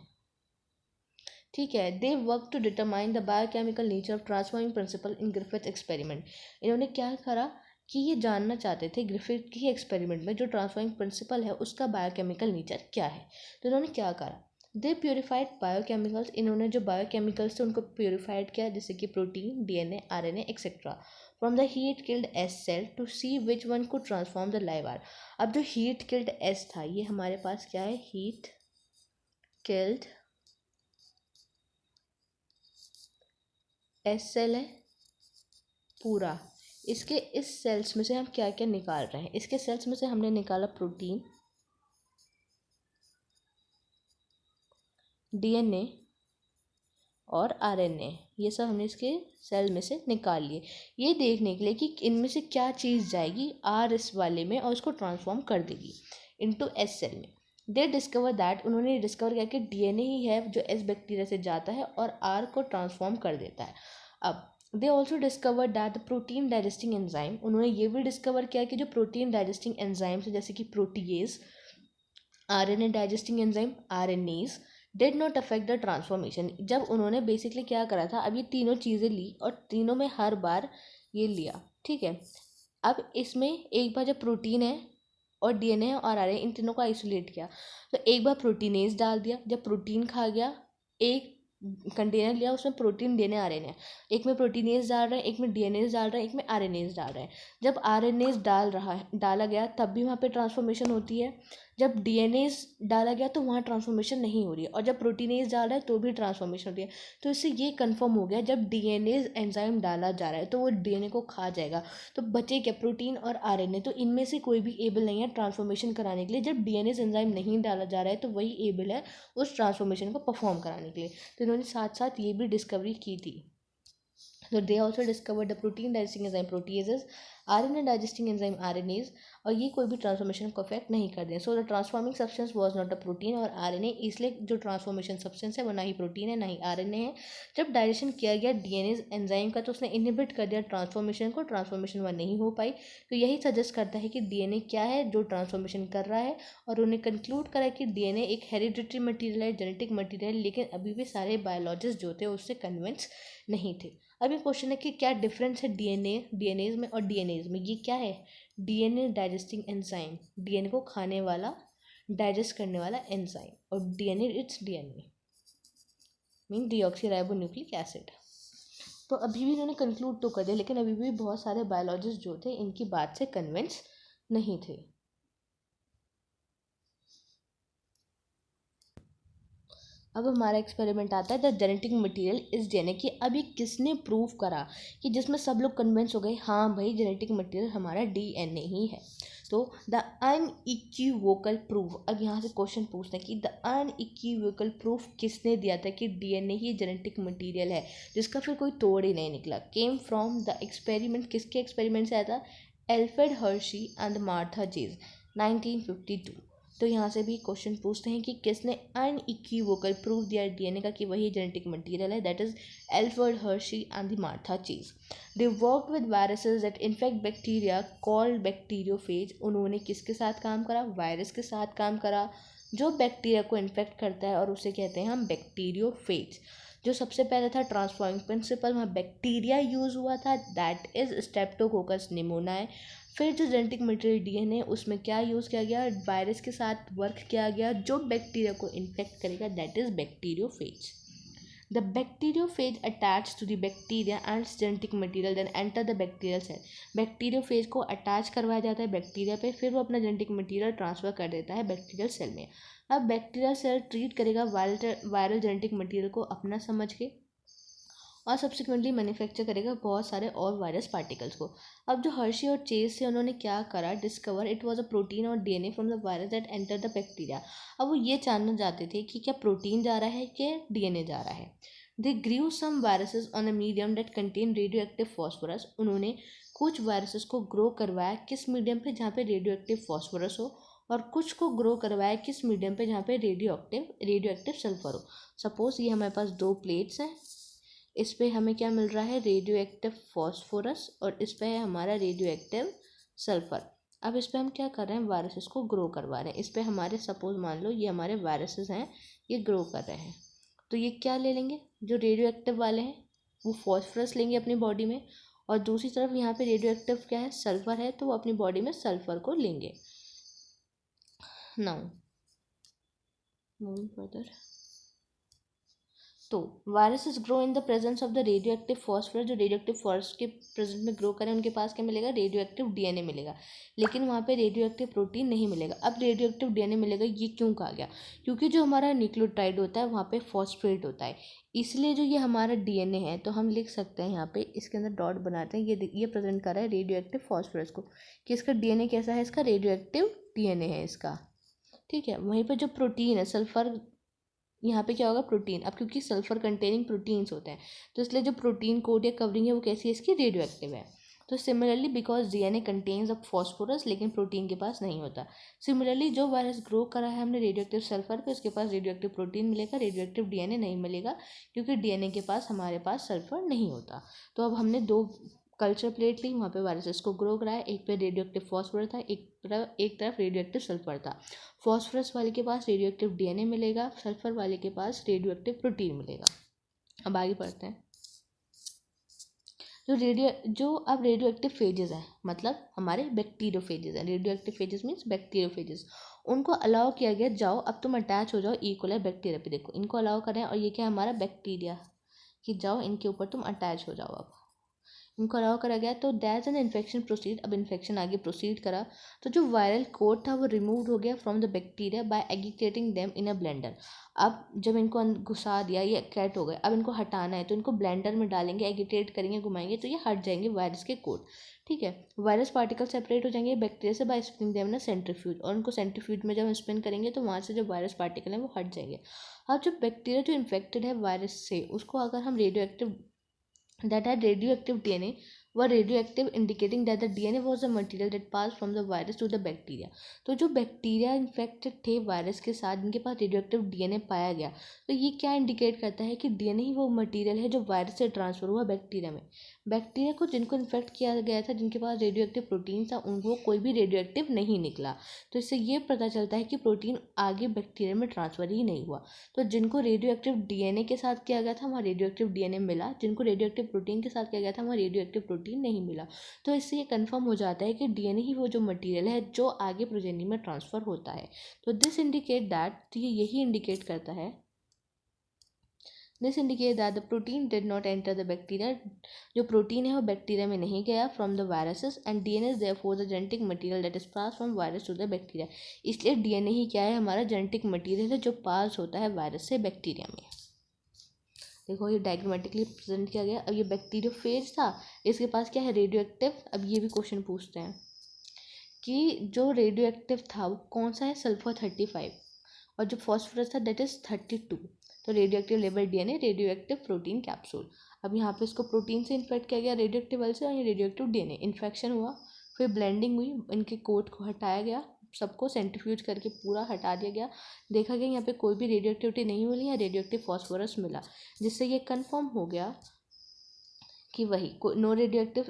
ठीक है। They work to determine the biochemical nature of transforming principle in Griffith experiment. इन्होंने क्या करा कि ये जानना चाहते थे ग्रिफिथ की एक्सपेरिमेंट में जो ट्रांसफॉर्मिंग प्रिंसिपल है उसका बायोकेमिकल नेचर क्या है। तो इन्होंने क्या करा, दे प्योरीफाइड बायोकेमिकल्स। इन्होंने जो बायोकेमिकल्स थे उनको प्योरीफाइड किया, जैसे कि protein, DNA, RNA et cetera, from the heat killed S cell to see which one को ट्रांसफॉर्म द लाइव आर। अब जो हीट किल्ड एस था, ये हमारे पास क्या है, हीट किल्ड एस सेल है पूरा। इसके इस सेल्स में से हम क्या क्या निकाल रहे हैं, इसके सेल्स में से हमने निकाला प्रोटीन, DNA और RNA, ये सब हमने इसके सेल में से निकाल लिए, ये देखने के लिए कि इनमें से क्या चीज़ जाएगी आर इस वाले में और उसको ट्रांसफॉर्म कर देगी इनटू एस सेल में। दे डिस्कवर दैट, उन्होंने डिस्कवर किया कि DNA ही है जो एस बैक्टीरिया से जाता है और आर को ट्रांसफॉर्म कर देता है। अब they also discover that the protein digesting enzyme, उन्होंने ये भी डिस्कवर किया कि जो प्रोटीन डाइजेस्टिंग एंजाइम्स है जैसे कि protease, RNA digesting enzyme, RNAs did not affect the transformation. जब उन्होंने बेसिकली क्या करा था, अब ये तीनों चीज़ें ली और तीनों में हर बार ये लिया, ठीक है। अब इसमें एक बार जब प्रोटीन है और DNA और RNA, इन तीनों को आइसोलेट किया, तो एक बार प्रोटीनेज डाल दिया, जब प्रोटीन खा गया, एक कंटेनर लिया उसमें प्रोटीन, DNA, RNA, एक में प्रोटीनेज डाल रहे हैं, एक में DNAs डाल रहे हैं, एक में RNAs डाल रहे हैं। जब RNAs डाला गया तब भी वहाँ पे ट्रांसफॉर्मेशन होती है, जब DNAs डाला गया तो वहाँ ट्रांसफॉर्मेशन नहीं हो रही है, और जब प्रोटीनेज डाल रहा है तो भी ट्रांसफॉर्मेशन होती है। तो इससे ये कंफर्म हो गया जब DNAs एंजाइम डाला जा रहा है तो वो DNA को खा जाएगा, तो बचे क्या, प्रोटीन और RNA। तो इनमें से कोई भी एबल नहीं है ट्रांसफॉर्मेशन कराने के लिए। जब DNAs एंजाइम नहीं डाला जा रहा है तो वही एबल है उस ट्रांसफॉर्मेशन को परफॉर्म कराने के लिए। तो इन्होंने साथ साथ ये भी डिस्कवरी की थी। तो they also discovered the protein digesting enzyme proteases, RNA digesting enzyme RNase, और ये कोई भी ट्रांसफॉर्मेशन को अफेक्ट नहीं कर दें। So the transforming substance was not a protein और आरएनए, इसलिए जो ट्रांसफॉर्मेशन सब्सटेंस है वो ना ही प्रोटीन है ना ही आरएनए है। जब डाइजेशन किया गया डीएनए एंजाइम का तो उसने इनहिबिट कर दिया ट्रांसफॉर्मेशन को, ट्रांसफॉर्मेशन वह नहीं हो पाई। तो यही सजेस्ट करता है कि डीएनए क्या है जो ट्रांसफॉर्मेशन कर रहा है, और उन्हें कंक्लूड करा कि डीएनए एक हेरिडिटरी मटीरियल है, जेनेटिक मटीरियल, लेकिन अभी भी सारे बायोलॉजिस्ट जो थे उससे कन्विंस नहीं थे। अब ये क्वेश्चन है कि क्या डिफरेंस है डीएनएज में और डीएनएज में। ये क्या है? डीएनए डाइजेस्टिंग एंजाइम, डीएनए को खाने वाला, डाइजेस्ट करने वाला एंजाइम, और DNA it's DNA mean deoxyribonucleic acid. तो अभी भी इन्होंने कंक्लूड तो कर दिया, लेकिन अभी भी बहुत सारे बायोलॉजिस्ट जो थे इनकी बात से कन्विंस नहीं थे। अब हमारा एक्सपेरिमेंट आता है the genetic material is DNA, कि अभी किसने प्रूव करा कि जिसमें सब लोग कन्विंस हो गए हाँ भाई जेनेटिक मटेरियल हमारा डीएनए ही है। तो द अनइक्विवोकल प्रूफ, अब यहाँ से क्वेश्चन पूछते हैं कि द अनइक्विवोकल प्रूफ किसने दिया था कि डीएनए ही जेनेटिक मटेरियल है, जिसका फिर कोई तोड़ ही नहीं निकला। केम फ्रॉम द एक्सपेरिमेंट, किसके एक्सपेरिमेंट से आया था? Alfred Hershey and Martha Chase, 1952। तो यहाँ से भी क्वेश्चन पूछते हैं कि किसने अनइक्विवोकल प्रूफ दिया डीएनए का कि वही जेनेटिक मटेरियल है, that is Alfred Hershey and the Martha Chase. They work with viruses that infect bacteria called bacteriophage, उन्होंने किसके साथ काम करा? वायरस के साथ काम करा जो बैक्टीरिया को इन्फेक्ट करता है, और उसे कहते हैं हम बैक्टीरियोफेज। जो सबसे पहले था ट्रांसफॉर्मिंग प्रिंसिपल, वहाँ बैक्टीरिया यूज हुआ था, दैट इज स्ट्रेप्टोकोकस निमोनाए। फिर जो जेनेटिक मटेरियल डीएनए उसमें क्या यूज़ किया गया? वायरस के साथ वर्क किया गया जो बैक्टीरिया को इन्फेक्ट करेगा, that is bacteriophage. The bacteriophage attached to the bacteria and its genetic material then enter the bacterial cell. Bacteriophage को अटैच करवाया जाता है बैक्टीरिया पे, फिर वो अपना जेनेटिक मटेरियल ट्रांसफर कर देता है बैक्टीरियल सेल में। अब बैक्टीरियल सेल ट्रीट करेगा वायरल जेनेटिक मटेरियल को अपना समझ के, और सब्सिक्वेंटली मैन्युफैक्चर करेगा बहुत सारे और वायरस पार्टिकल्स को। अब जो हर्शी और चेज से उन्होंने क्या करा? Discover it was a protein और DNA from the virus that enter the bacteria. अब वो ये जानना चाहते थे कि क्या प्रोटीन जा रहा है कि डीएनए जा रहा है। They grew some viruses on a medium that contain radio active phosphorus, उन्होंने कुछ वायरसेस को ग्रो करवाया किस मीडियम पे? जहाँ पे रेडियो एक्टिव फॉस्फोरस हो, और कुछ को ग्रो करवाया किस मीडियम पे? जहाँ पे रेडियो एक्टिव सल्फर हो। सपोज ये हमारे पास दो प्लेट्स हैं, इस पे हमें क्या मिल रहा है? रेडियो एक्टिव फॉस्फोरस, और इस पे है हमारा रेडियो एक्टिव सल्फर। अब इस पे हम क्या कर रहे हैं? वायरसेस को ग्रो करवा रहे हैं। इस पे हमारे सपोज मान लो ये हमारे वायरसेस हैं, ये ग्रो कर रहे हैं। तो ये क्या ले लेंगे? जो रेडियो एक्टिव वाले हैं वो फॉस्फोरस लेंगे अपनी बॉडी में, और दूसरी तरफ यहाँ पे रेडियो एक्टिव क्या है? सल्फर है, तो वो अपनी बॉडी में सल्फर को लेंगे। नाउ मूविंग फर्दर, तो viruses grow in the presence of the radio active phosphorus, जो रेडियो एक्टिव फॉस्फोरस के प्रेजेंस में ग्रो करें उनके पास क्या मिलेगा? रेडियो एक्टिव डीएनए मिलेगा, लेकिन वहाँ पे रेडियो एक्टिव प्रोटीन नहीं मिलेगा। अब रेडियो एक्टिव डीएनए मिलेगा, ये क्यों कहा गया? क्योंकि जो हमारा न्यूक्लियोटाइड होता है वहाँ पे फॉस्फेट होता है, इसलिए जो ये हमारा डीएनए है, तो हम लिख सकते हैं यहाँ पे इसके अंदर डॉट बनाते हैं, ये प्रेजेंट कर रहा है रेडियो एक्टिव फॉस्फोरस को, कि इसका डीएनए कैसा है? इसका रेडियो एक्टिव डीएनए है इसका, ठीक है। वहीं पर जो प्रोटीन है सल्फर, यहाँ पे क्या होगा? प्रोटीन। अब क्योंकि सल्फर कंटेनिंग प्रोटीन्स होते हैं, तो इसलिए जो प्रोटीन कोड या कवरिंग है वो कैसी है? इसकी रेडियो एक्टिव है। तो similarly because DNA contains a phosphorus, लेकिन प्रोटीन के पास नहीं होता। सिमिलरली जो वायरस ग्रो करा है हमने रेडियो एक्टिव सल्फर पे, उसके पास रेडियो एक्टिव प्रोटीन मिलेगा, रेडियो एक्टिव डीएनए नहीं मिलेगा, क्योंकि डीएनए के पास हमारे पास सल्फर नहीं होता। तो अब हमने दो कल्चर प्लेट ली, वहाँ पे वायरसेस को ग्रो कराया, एक पे रेडियो एक्टिव फॉस्फोरस था, एक तरफ रेडियो एक्टिव सल्फर था। फॉस्फोरस वाले के पास रेडियो एक्टिव डीएनए मिलेगा, सल्फर वाले के पास रेडियो एक्टिव प्रोटीन मिलेगा। अब आगे बढ़ते हैं। जो अब रेडियो एक्टिव फेजेस हैं, मतलब हमारे बैक्टीरियोफेजेस हैं। Radio active phases means bacteriophages, उनको अलाउ किया गया, जाओ अब तुम अटैच हो जाओ इकोलाई बैक्टीरिया पे। देखो इनको अलाउ करें, और ये क्या है? हमारा बैक्टीरिया, कि जाओ इनके ऊपर तुम अटैच हो जाओ। अब इनको अलाउ करा गया, तो दैट एन इन्फेक्शन प्रोसीड, अब इन्फेक्शन आगे प्रोसीड करा, तो जो वायरल कोड था वो रिमूव हो गया from the bacteria by agitating them in a blender. अब जब इनको घुसा दिया, ये कैट हो गए, अब इनको हटाना है तो इनको ब्लेंडर में डालेंगे, एगिटेट करेंगे, घुमाएंगे, तो ये हट जाएंगे वायरस के कोड, ठीक है। वायरस पार्टिकल सेपरेट हो जाएंगे बैक्टीरिया से by spinning them in a centrifuge, और उनको सेंट्रीफ्यूज में जब हम स्पिन करेंगे तो वहाँ से जो वायरस पार्टिकल हैं वो हट जाएंगे। अब जो बैक्टीरिया जो इन्फेक्टेड है वायरस से, उसको अगर हम radio active that had radioactive DNA were radioactive, indicating that the DNA was a material that passed from the virus to the bacteria. तो जो बैक्टीरिया इन्फेक्टेड थे वायरस के साथ, जिनके पास रेडियोएक्टिव डीएनए पाया गया, तो ये क्या इंडिकेट करता है कि डीएनए ही वो मटेरियल है जो वायरस से ट्रांसफर हुआ बैक्टीरिया में। बैक्टीरिया को जिनको इन्फेक्ट किया गया था, जिनके पास रेडियोएक्टिव प्रोटीन था, उनको कोई भी रेडियोएक्टिव नहीं निकला। तो इससे ये पता चलता है कि प्रोटीन आगे बैक्टीरिया में ट्रांसफर ही नहीं हुआ। तो जिनको रेडियोएक्टिव डीएनए के साथ किया गया था वहाँ रेडियोएक्टिव डीएनए मिला, जिनको रेडियोएक्टिव प्रोटीन के साथ किया गया था वहाँ रेडियोएक्टिव प्रोटीन नहीं मिला। तो इससे ये कंफर्म हो जाता है कि डीएनए ही वो जो मटेरियल है जो आगे प्रोजेनी में ट्रांसफर होता है। तो दिस इंडिकेट दैट, तो ये यही इंडिकेट करता है, this indicate that the protein did not enter the bacteria, जो प्रोटीन है वो बैक्टीरिया में नहीं गया from the viruses, and DNA is therefore the genetic material that is pass from virus to the bacteria. इसलिए DNA ही क्या है, हमारा जेनेटिक मटेरियल है जो पास होता है वायरस से बैक्टीरिया में। देखो ये डायग्रामेटिकली प्रेजेंट किया गया। अब ये बैक्टीरियोफेज था, इसके पास क्या है, रेडियोएक्टिव। अब ये भी क्वेश्चन पूछते हैं कि जो रेडियोएक्टिव था वो कौन सा है, सल्फर 35, और जो फॉस्फोरस था दैट इज 32। तो radioactive label DNA, radioactive protein capsule. अब यहाँ पे इसको प्रोटीन से इन्फेक्ट किया गया रेडियोएक्टिव वाले से, और ये रेडियोएक्टिव डीएनए इन्फेक्शन हुआ, फिर ब्लेंडिंग हुई, इनके कोट को हटाया गया, सबको सेंट्रीफ्यूज करके पूरा हटा दिया गया, देखा गया यहाँ पे कोई भी रेडियोएक्टिविटी नहीं मिली या रेडियोएक्टिव फॉस्फोरस मिला, जिससे ये कंफर्म हो गया कि वही नो रेडियोएक्टिव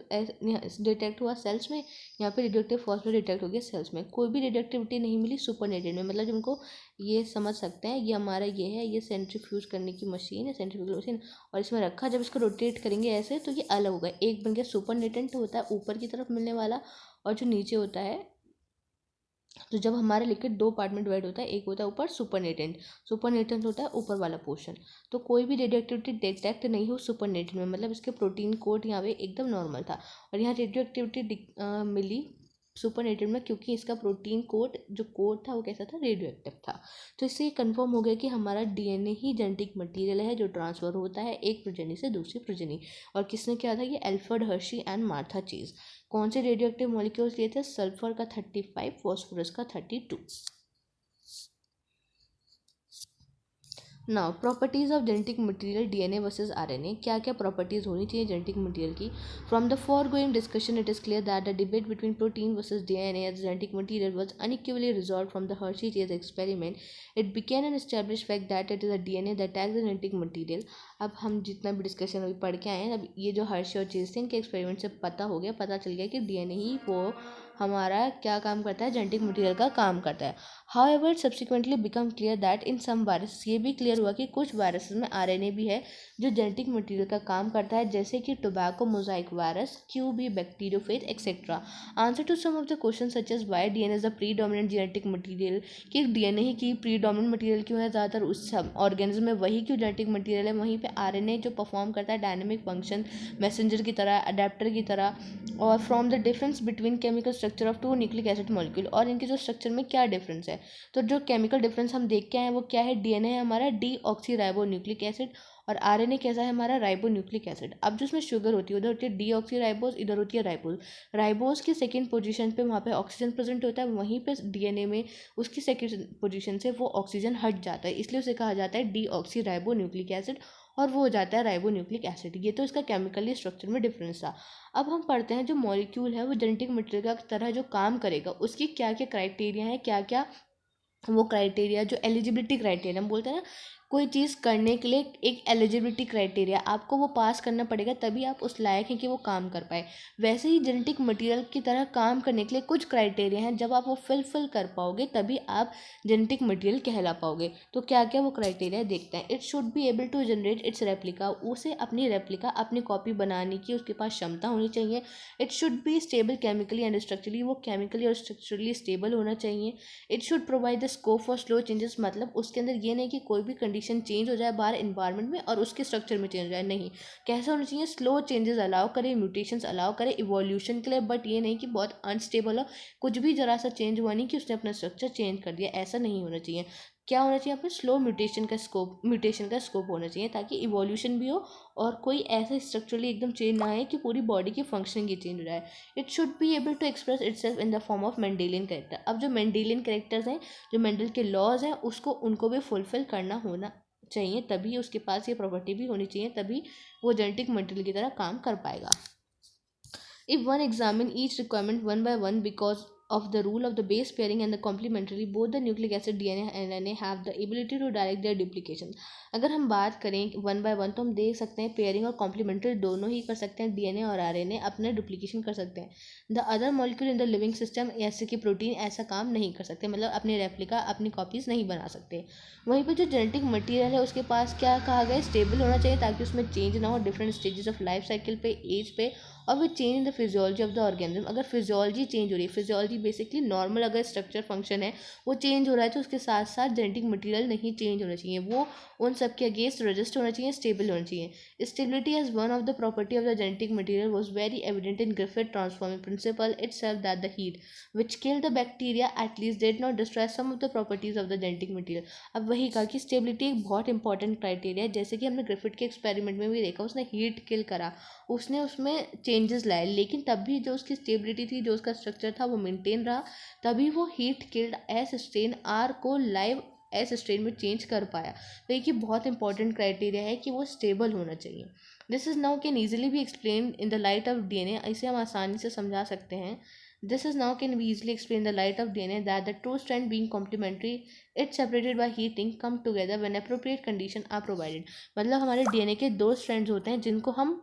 डिटेक्ट हुआ सेल्स में, यहाँ पे रेडियोएक्टिव फॉस्फोरस डिटेक्ट हो गया सेल्स में, कोई भी रेडियोएक्टिविटी नहीं मिली सुपरनेटेड में। मतलब जिनको ये समझ सकते हैं, ये हमारा ये है, ये सेंट्रीफ्यूज करने की मशीन है, सेंट्रीफ्यूगल मशीन, और इसमें रखा, जब इसको रोटेट करेंगे ऐसे तो ये अलग होगा, एक बन गया सुपरनेटेंट होता है ऊपर की तरफ मिलने वाला, और जो नीचे होता है, तो जब हमारा लिक्विड दो पार्ट में डिवाइड होता है, एक होता है ऊपर सुपरनेटेंट, सुपरनेटेंट होता है ऊपर वाला पोर्शन, तो कोई भी रेडियोएक्टिविटी डिटेक्ट नहीं हो सुपरनेटेंट में, मतलब इसके प्रोटीन कोड यहाँ पे एकदम नॉर्मल था, और यहाँ रेडियोएक्टिविटी मिली सुपरनेटेंट में, क्योंकि इसका प्रोटीन कोड जो कोड था वो कैसा था, रेडियोएक्टिव था। तो इससे ये कन्फर्म हो गया कि हमारा डीएनए ही जेनेटिक मटेरियल है जो ट्रांसफर होता है एक प्रोजेनी से दूसरी प्रोजेनी। और किसने किया था, ये एल्फ्रेड हर्शी एंड मार्था चीज। कौन से रेडियोएक्टिव मॉलिक्यूल्स लिए थे, सल्फर का 35, फॉस्फोरस का 32। Now properties of genetic material DNA versus RNA, क्या क्या प्रॉपर्टीज होनी चाहिए जेनेटिक मटेरियल की। From the foregoing discussion it is clear that the debate between protein versus DNA as genetic material was unequivocally resolved from the Hershey-Chase experiment. It became an established fact that it is the DNA that acts as genetic material. अब हम जितना भी discussion अभी पढ़ के आए हैं, अब ये जो हर्शी और चेज थे इनके एक्सपेरिमेंट से पता हो गया, पता चल गया कि डीएनए ही वो हमारा क्या काम करता है, जेनेटिक मटेरियल का काम करता है। However subsequently become clear that in some virus, ये भी क्लियर हुआ कि कुछ वायरसेस में आरएनए भी है जो जेनेटिक मटेरियल का काम करता है, जैसे कि tobacco mosaic virus, QB, bacteriophage et cetera. Answer to some of the question such as why DNA is the predominant genetic material, कि डीएनए ही की प्रीडोमिनेंट मटेरियल क्यों है, ज़्यादातर उस ऑर्गेनिज्म में वही क्यों जेनेटिक मटेरियल है, वहीं पे आरएनए जो परफॉर्म करता है डायनेमिक फंक्शन, मैसेंजर की तरह, अडेप्टर की तरह। और from the difference between chemical structure of two nucleic acid molecule, और इनके जो स्ट्रक्चर में क्या डिफरेंस है। तो जो केमिकल डिफरेंस हम देख के आए हैं वो क्या है, डीएनए है हमारा D oxy ribo nucleic acid, और आरएनए कैसा है हमारा, राइबो न्यूक्लिक एसिड। अब जो इसमें शुगर होती है उधर होती है डी ऑक्सी राइबोज, इधर होती है राइबोज। राइबोज की सेकंड पोजीशन पे वहाँ पे ऑक्सीजन प्रेजेंट होता है, वहीं पे डीएनए में उसकी सेकंड पोजीशन से वो ऑक्सीजन हट जाता है, इसलिए उसे कहा जाता है D oxy ribo nucleic acid, और वो हो जाता है राइबो न्यूक्लिक एसिड। ये तो इसका केमिकली स्ट्रक्चर में डिफरेंस था। अब हम पढ़ते हैं जो मॉलिक्यूल है वो जेनेटिक मटेरियल की तरह जो काम करेगा उसकी क्या क्या क्राइटेरिया है, क्या क्या वो क्राइटेरिया, जो एलिजिबिलिटी क्राइटेरिया हम बोलते हैं ना, कोई चीज़ करने के लिए एक एलिजिबिलिटी क्राइटेरिया आपको वो पास करना पड़ेगा तभी आप उस लायक हैं कि वो काम कर पाए। वैसे ही जेनेटिक मटेरियल की तरह काम करने के लिए कुछ क्राइटेरिया हैं, जब आप वो फिल कर पाओगे तभी आप जेनेटिक मटेरियल कहला पाओगे। तो क्या क्या वो क्राइटेरिया देखते हैं। It should be able to generate its replica, उसे अपनी रेप्लिका अपनी कॉपी बनाने की उसके पास क्षमता होनी चाहिए। It should be stable chemically and structurally, वो केमिकली और स्ट्रक्चरली स्टेबल होना चाहिए। It should provide the scope for slow changes, मतलब उसके अंदर ये नहीं कि कोई भी कंडीशन चेंज हो जाए बाहर इन्वायरमेंट में और उसके स्ट्रक्चर में चेंज हो जाए, नहीं, कैसा होना चाहिए, स्लो चेंजेस अलाउ करे, म्यूटेशंस अलाउ करे इवोल्यूशन के लिए, बट ये नहीं कि बहुत अनस्टेबल हो, कुछ भी जरा सा चेंज हुआ नहीं कि उसने अपना स्ट्रक्चर चेंज कर दिया, ऐसा नहीं होना चाहिए। क्या होना चाहिए, अपने स्लो म्यूटेशन का स्कोप होना चाहिए, ताकि इवोल्यूशन भी हो और कोई ऐसा स्ट्रक्चरली एकदम चेंज ना आए कि पूरी बॉडी की फंक्शनिंग ही चेंज हो जाए। It should be able to express itself in the form of Mendelian character. अब जो मेंडेलियन कैरेक्टर्स हैं, जो मेंडल के लॉज हैं, उसको उनको भी फुलफिल करना होना चाहिए, तभी उसके पास ये प्रॉपर्टी भी होनी चाहिए, तभी वो जेनेटिक मटेरियल की तरह काम कर पाएगा. If one examine each requirement one by one because of the rule of the base pairing and the complementary, both the nucleic acid DNA and RNA have the ability to direct their duplication. अगर हम बात करें one by one तो हम देख सकते हैं pairing और कॉम्प्लीमेंट्री दोनों ही कर सकते हैं. डीएनए और आरएनए अपने डुप्लीकेशन कर सकते हैं. The other molecule in the living system जैसे कि प्रोटीन ऐसा काम नहीं कर सकते, मतलब अपनी रेप्लिका अपनी कॉपीज नहीं बना सकते. वहीं पर जो जेनेटिक मटेरियल है उसके पास क्या कहा गया, स्टेबल होना चाहिए ताकि उसमें चेंज ना हो different stages of life cycle पे, एज पे, और with change in the physiology of the organism. अगर फिजियोलॉजी चेंज हो रही है, फिजियोलॉजी बेसिकली नॉर्मल अगर स्ट्रक्चर फंक्शन है वो चेंज हो रहा है तो उसके साथ साथ जेनेटिक मटेरियल नहीं चेंज होना चाहिए, वो उन सब के अगेंस्ट रजिस्ट होना चाहिए, स्टेबल होना चाहिए. Stability as one of the property of the genetic material was very evident in Griffith transforming principle itself that the heat which killed the bacteria at least did not destroy some of the properties of the genetic material. अब वही कहा कि stability एक बहुत important criteria है. जैसे कि हमने ग्रिफिथ के एक्सपेरिमेंट में भी देखा, उसने हीट किल करा, उसने उसमें चेंजेस लाए, लेकिन तब भी जो उसकी स्टेबिलिटी थी, जो उसका स्ट्रक्चर था वो मेंटेन रहा, तभी वो heat killed S strain R को लाइव एस स्ट्रेन में चेंज कर पाया. तो एक बहुत इंपॉर्टेंट क्राइटेरिया है कि वो स्टेबल होना चाहिए. This is now can easily B explain in the light of DNA. इसे हम आसानी से समझा सकते हैं. This is now can be easily explained in the light of DNA that the two strands being complementary, it's separated by heating, come together when appropriate condition are provided. मतलब हमारे DNA के दो स्ट्रैंड्स होते हैं जिनको हम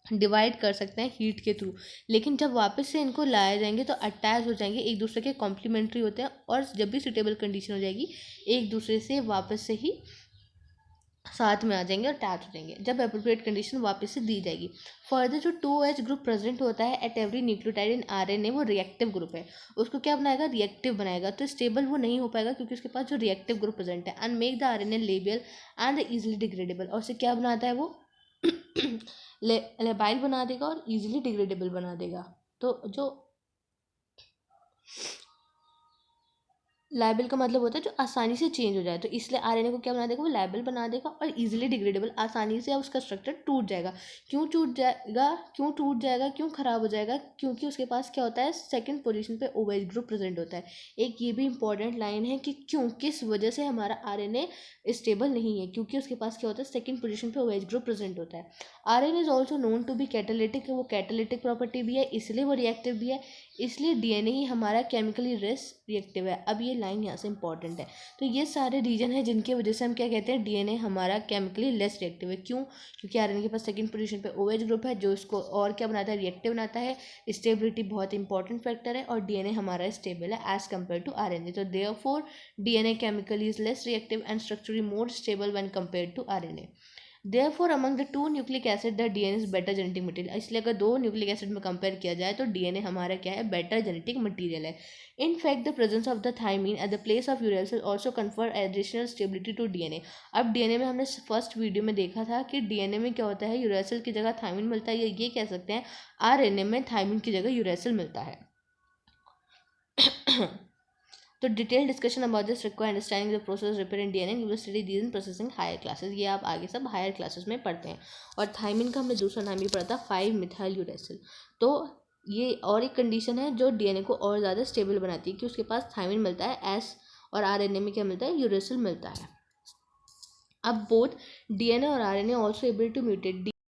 divide कर सकते हैं हीट के थ्रू, लेकिन जब वापस से इनको लाए जाएंगे तो अटैच हो जाएंगे, एक दूसरे के कॉम्प्लीमेंट्री होते हैं, और जब भी सुटेबल कंडीशन हो जाएगी एक दूसरे से वापस से ही साथ में आ जाएंगे और अटैच हो जाएंगे जब अप्रोप्रिएट कंडीशन वापस से दी जाएगी. फर्दर जो 2H ग्रुप प्रेजेंट होता है at every nucleotide in RNA वो रिएक्टिव ग्रुप है, उसको क्या बनाएगा, रिएक्टिव बनाएगा. तो स्टेबल वो नहीं हो पाएगा क्योंकि उसके पास जो रिएक्टिव ग्रुप प्रेजेंट है. And make the RNA labial and easily degradable, और उसे क्या बनाता है वो लेबाइल बना देगा और इजीली डिग्रेडेबल बना देगा. तो जो लाइबल का मतलब होता है जो आसानी से चेंज हो जाए, तो इसलिए आरएनए को क्या बना देगा, वो लाइबल बना देगा और इजीली डिग्रेडेबल, आसानी से उसका स्ट्रक्चर टूट जाएगा. क्यों टूट जाएगा, क्यों खराब हो जाएगा, क्योंकि उसके पास क्या होता है, सेकंड पोजीशन पे OH ग्रुप प्रेजेंट होता है. एक ये भी इंपॉर्टेंट लाइन है कि क्यों, किस वजह से हमारा आरएनए स्टेबल नहीं है, क्योंकि उसके पास क्या होता है, सेकंड पोजीशन पे OH ग्रुप प्रेजेंट होता है. RNA is also known to be catalytic, वो कैटालिटिक प्रॉपर्टी भी है, इसलिए वो रिएक्टिव भी है, इसलिए डीएनए ही हमारा केमिकली लेस रिएक्टिव है. अब ये लाइन यहाँ से इंपॉर्टेंट है. तो ये सारे रीजन है जिनकी वजह से हम क्या कहते हैं, डीएनए हमारा केमिकली लेस रिएक्टिव है. क्यों, क्योंकि आरएनए के पास सेकंड पोजीशन पे OH ग्रुप है जो इसको और क्या बनाता है, रिएक्टिव बनाता है. स्टेबिलिटी बहुत इंपॉर्टेंट फैक्टर है और डीएनए हमारा स्टेबल है एज कम्पेयर टू आरएनए. तो therefore DNA chemically is less reactive and structurally more stable when compared to RNA. Therefore, among the two nucleic acid, the DNA is better genetic material. इसलिए अगर दो nucleic acid में compare किया जाए तो DNA हमारा क्या है, बेटर जेनेटिक मटेरियल है. In fact the presence of the thymine at the place of uracil also confer additional stability to DNA. अब डीएनए में हमने फर्स्ट वीडियो में देखा था कि डीएनए में क्या होता है, यूरेसिल की जगह थाइमिन मिलता है, ये कह सकते हैं आरएनए में थाइमिन की जगह यूरेसिल मिलता है. तो detail discussion about this require understanding the process repair in DNA, you will study these in processing higher classes. ये आप आगे सब हायर क्लासेस में पढ़ते हैं. और थाइमिन का हमने दूसरा नाम भी पढ़ा था 5-methyl यूरेसिल. तो ये और एक कंडीशन है जो डीएनए को और ज़्यादा स्टेबल बनाती है कि उसके पास थाइमिन मिलता है एस, और आरएनए में क्या मिलता है, यूरेसिल मिलता है. अब बोथ डीएनए और RNA also able to mutate.